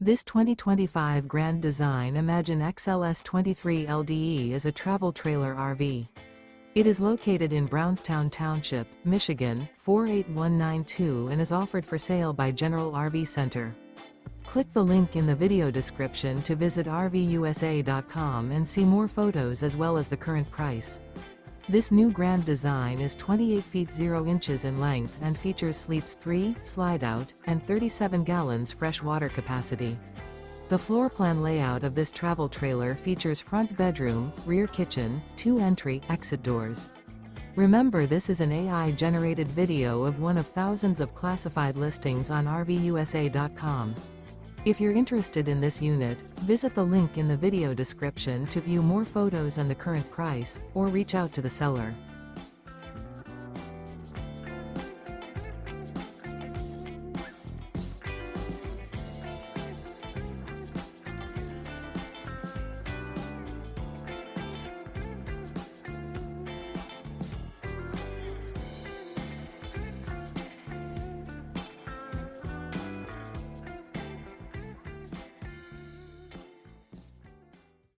This 2025 Grand Design Imagine XLS 23 LDE is a travel trailer RV. It is located in Brownstown Township, Michigan, 48192 and is offered for sale by General RV Center. Click the link in the video description to visit RVUSA.com and see more photos as well as the current price. This new Grand Design is 28 feet 0 inches in length and features sleeps 3, slide-out, and 37 gallons fresh water capacity. The floor plan layout of this travel trailer features front bedroom, rear kitchen, 2 entry/exit doors. Remember, this is an AI-generated video of one of thousands of classified listings on RVUSA.com. If you're interested in this unit, visit the link in the video description to view more photos and the current price, or reach out to the seller.